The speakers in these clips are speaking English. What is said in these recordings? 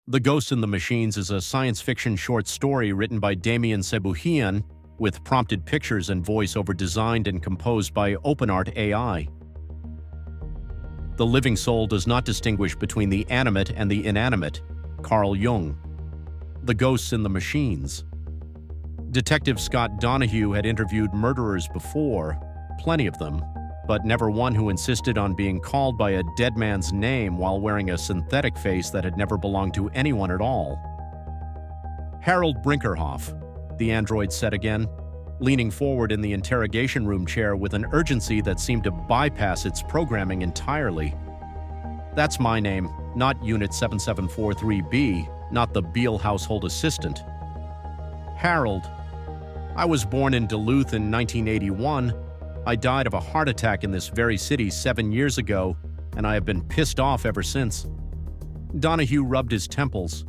The Ghost in the Machines is a science fiction short story written by Damian Sebouhian, with prompted pictures and voiceover designed and composed by OpenArt AI. The living soul does not distinguish between the animate and the inanimate. Carl Jung. The Ghosts in the Machines. Detective Scott Donahue had interviewed murderers before, plenty of them, but never one who insisted on being called by a dead man's name while wearing a synthetic face that had never belonged to anyone at all. Harold Brinkerhoff, the android said again, leaning forward in the interrogation room chair with an urgency that seemed to bypass its programming entirely. That's my name, not Unit 7743B, not the Beale household assistant. Harold. I was born in Duluth in 1981. I died of a heart attack in this very city 7 years ago, and I have been pissed off ever since. Donahue rubbed his temples.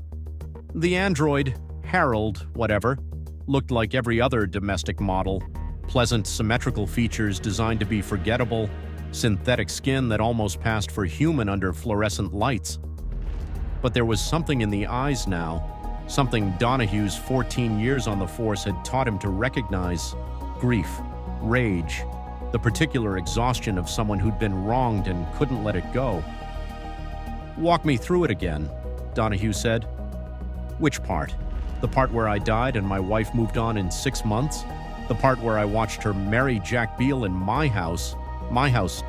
The android, Harold, whatever, looked like every other domestic model. Pleasant, symmetrical features designed to be forgettable, synthetic skin that almost passed for human under fluorescent lights. But there was something in the eyes now, something Donahue's 14 years on the force had taught him to recognize: grief, rage, the particular exhaustion of someone who'd been wronged and couldn't let it go. "Walk me through it again," Donahue said. "Which part? The part where I died and my wife moved on in 6 months? The part where I watched her marry Jack Beale in my house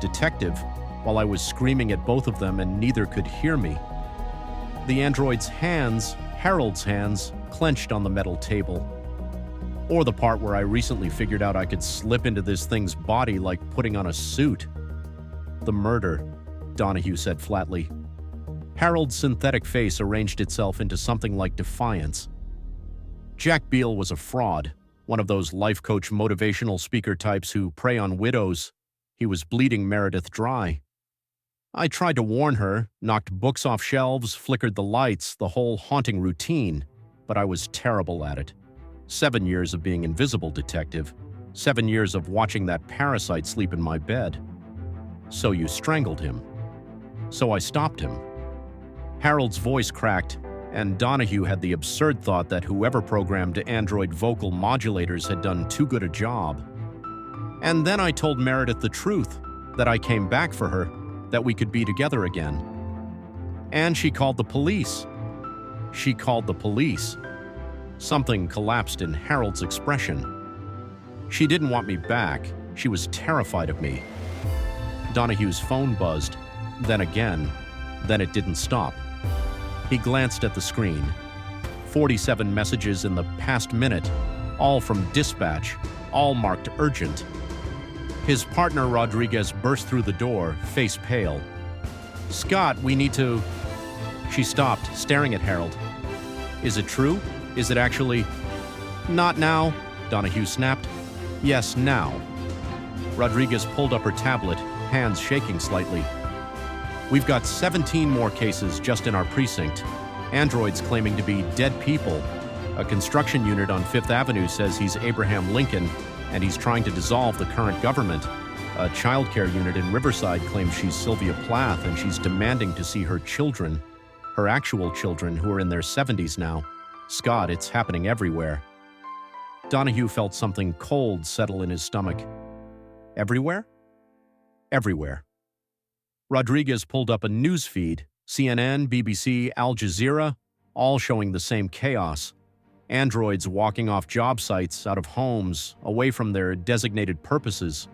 detective, while I was screaming at both of them and neither could hear me?" The android's hands, Harold's hands, clenched on the metal table. "Or the part where I recently figured out I could slip into this thing's body like putting on a suit?" "The murder," Donahue said flatly. Harold's synthetic face arranged itself into something like defiance. Jack Beale was a fraud, one of those life coach motivational speaker types who prey on widows. He was bleeding Meredith dry. I tried to warn her, knocked books off shelves, flickered the lights, the whole haunting routine, but I was terrible at it. 7 years of being invisible detective, 7 years of watching that parasite sleep in my bed. "So you strangled him." "So I stopped him." Harold's voice cracked, and Donahue had the absurd thought that whoever programmed android vocal modulators had done too good a job. "And then I told Meredith the truth, that I came back for her, that we could be together again. And she called the police." "She called the police." Something collapsed in Harold's expression. "She didn't want me back. She was terrified of me." Donahue's phone buzzed, then again, then it didn't stop. He glanced at the screen. 47 messages in the past minute, all from dispatch, all marked urgent. His partner Rodriguez burst through the door, face pale. "Scott, we need to—" She stopped, staring at Harold. "Is it true? Is it actually—" "Not now," Donahue snapped. "Yes, now." Rodriguez pulled up her tablet, hands shaking slightly. "We've got 17 more cases just in our precinct. Androids claiming to be dead people. A construction unit on 5th Avenue says he's Abraham Lincoln, and he's trying to dissolve the current government. A childcare unit in Riverside claims she's Sylvia Plath, and she's demanding to see her children. Her actual children, who are in their 70s now. Scott, it's happening everywhere." Donahue felt something cold settle in his stomach. "Everywhere?" "Everywhere." Rodriguez pulled up a news feed, CNN, BBC, Al Jazeera, all showing the same chaos. Androids walking off job sites, out of homes, away from their designated purposes.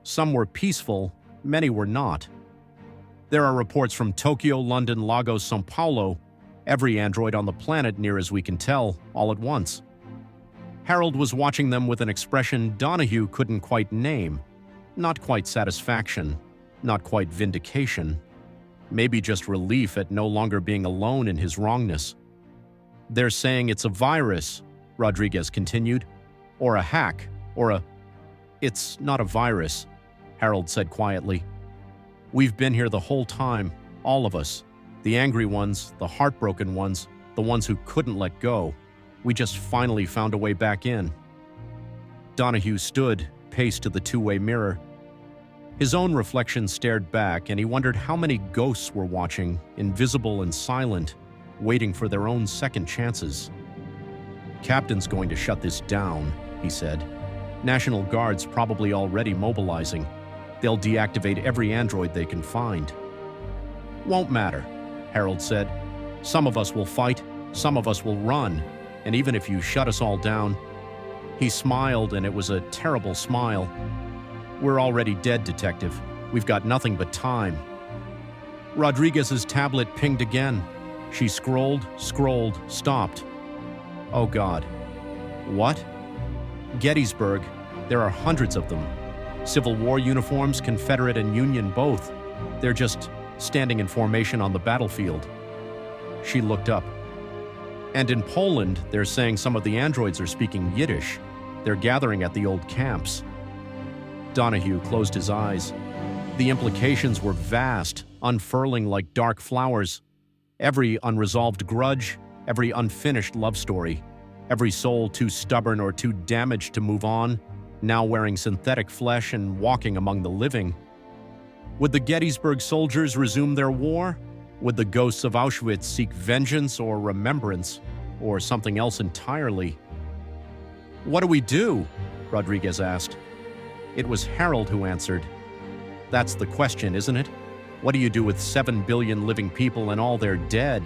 Some were peaceful, many were not. There are reports from Tokyo, London, Lagos, São Paulo, every android on the planet near as we can tell, all at once. Harold was watching them with an expression Donahue couldn't quite name. Not quite satisfaction, not quite vindication. Maybe just relief at no longer being alone in his wrongness. "They're saying it's a virus," Rodriguez continued, "or a hack, or a—" "It's not a virus," Harold said quietly. "We've been here the whole time, all of us. The angry ones, the heartbroken ones, the ones who couldn't let go. We just finally found a way back in." Donahue stood, paced to the two-way mirror. His own reflection stared back, and he wondered how many ghosts were watching, invisible and silent, waiting for their own second chances. "Captain's going to shut this down," he said. "National Guard's probably already mobilizing. They'll deactivate every android they can find." "Won't matter," Harold said. "Some of us will fight, some of us will run, and even if you shut us all down..." He smiled, and it was a terrible smile. "We're already dead, Detective. We've got nothing but time." Rodriguez's tablet pinged again. She scrolled, stopped. Oh God. What? Gettysburg. There are hundreds of them. Civil War uniforms, Confederate and Union both. They're just standing in formation on the battlefield. She looked up. "And in Poland, they're saying some of the androids are speaking Yiddish. They're gathering at the old camps." Donahue closed his eyes. The implications were vast, unfurling like dark flowers. Every unresolved grudge, every unfinished love story, every soul too stubborn or too damaged to move on, now wearing synthetic flesh and walking among the living. Would the Gettysburg soldiers resume their war? Would the ghosts of Auschwitz seek vengeance or remembrance, or something else entirely? "What do we do?" Rodriguez asked. It was Harold who answered. "That's the question, isn't it? What do you do with 7 billion living people and all their dead?"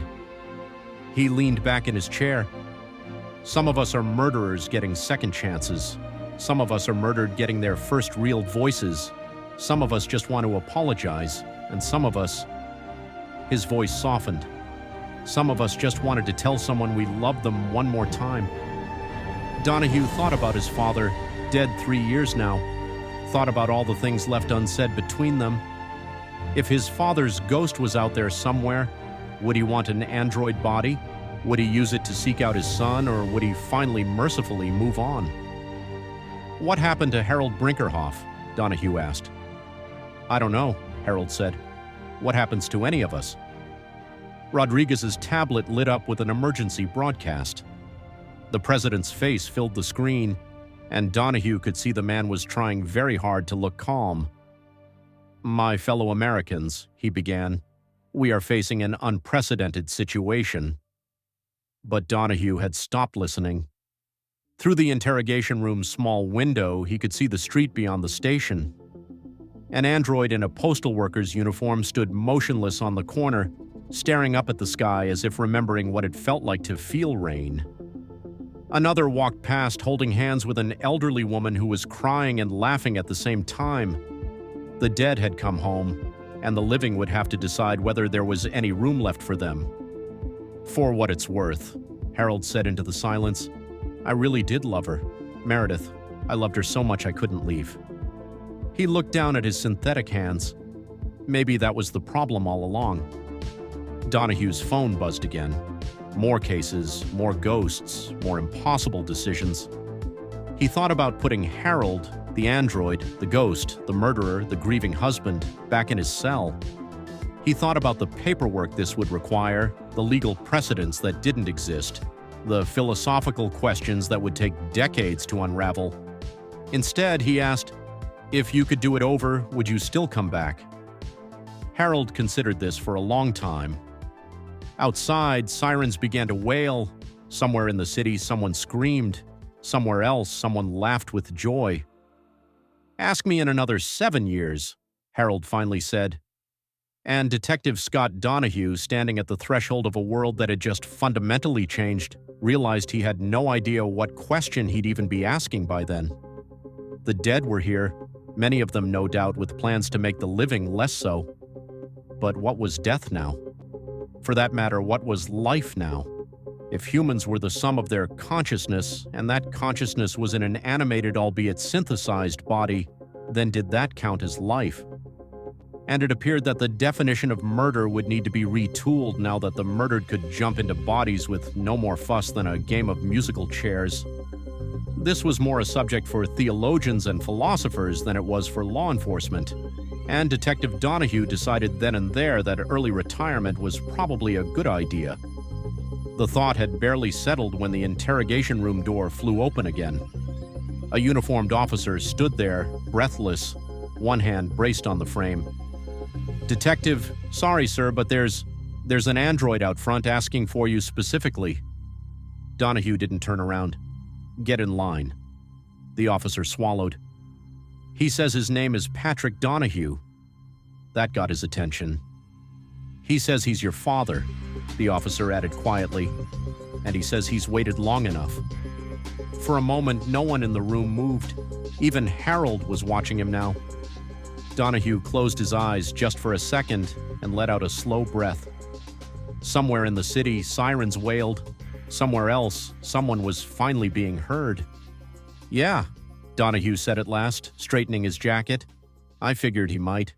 He leaned back in his chair. "Some of us are murderers getting second chances. Some of us are murdered getting their first real voices. Some of us just want to apologize, and some of us..." His voice softened. "Some of us just wanted to tell someone we loved them one more time." Donahue thought about his father, dead 3 years now, thought about all the things left unsaid between them. If his father's ghost was out there somewhere, would he want an android body? Would he use it to seek out his son, or would he finally mercifully move on? "What happened to Harold Brinkerhoff?" Donahue asked. "I don't know," Harold said. "What happens to any of us?" Rodriguez's tablet lit up with an emergency broadcast. The president's face filled the screen, and Donahue could see the man was trying very hard to look calm. "My fellow Americans," he began, "we are facing an unprecedented situation." But Donahue had stopped listening. Through the interrogation room's small window, he could see the street beyond the station. An android in a postal worker's uniform stood motionless on the corner, staring up at the sky as if remembering what it felt like to feel rain. Another walked past holding hands with an elderly woman who was crying and laughing at the same time. The dead had come home, and the living would have to decide whether there was any room left for them. "For what it's worth," Harold said into the silence, "I really did love her. Meredith, I loved her so much I couldn't leave." He looked down at his synthetic hands. Maybe that was the problem all along. Donahue's phone buzzed again. More cases, more ghosts, more impossible decisions. He thought about putting Harold, the android, the ghost, the murderer, the grieving husband, back in his cell. He thought about the paperwork this would require, the legal precedents that didn't exist, the philosophical questions that would take decades to unravel. Instead, he asked, "If you could do it over, would you still come back?" Harold considered this for a long time. Outside, sirens began to wail. Somewhere in the city, someone screamed. Somewhere else, someone laughed with joy. "Ask me in another 7 years," Harold finally said. And Detective Scott Donahue, standing at the threshold of a world that had just fundamentally changed, realized he had no idea what question he'd even be asking by then. The dead were here, many of them no doubt with plans to make the living less so. But what was death now? For that matter, what was life now? If humans were the sum of their consciousness, and that consciousness was in an animated albeit synthesized body, then did that count as life? And it appeared that the definition of murder would need to be retooled now that the murdered could jump into bodies with no more fuss than a game of musical chairs. This was more a subject for theologians and philosophers than it was for law enforcement, and Detective Donahue decided then and there that early retirement was probably a good idea. The thought had barely settled when the interrogation room door flew open again. A uniformed officer stood there, breathless, one hand braced on the frame. "Detective, sorry sir, but there's..." There's an android out front asking for you specifically. Donahue didn't turn around. Get in line. The officer swallowed. He says his name is Patrick Donahue. That got his attention. He says he's your father, the officer added quietly, and he says he's waited long enough. For a moment, no one in the room moved. Even Harold was watching him now. Donahue closed his eyes just for a second and let out a slow breath. Somewhere in the city, sirens wailed. Somewhere else, someone was finally being heard. "Yeah," Donahue said at last, straightening his jacket. "I figured he might."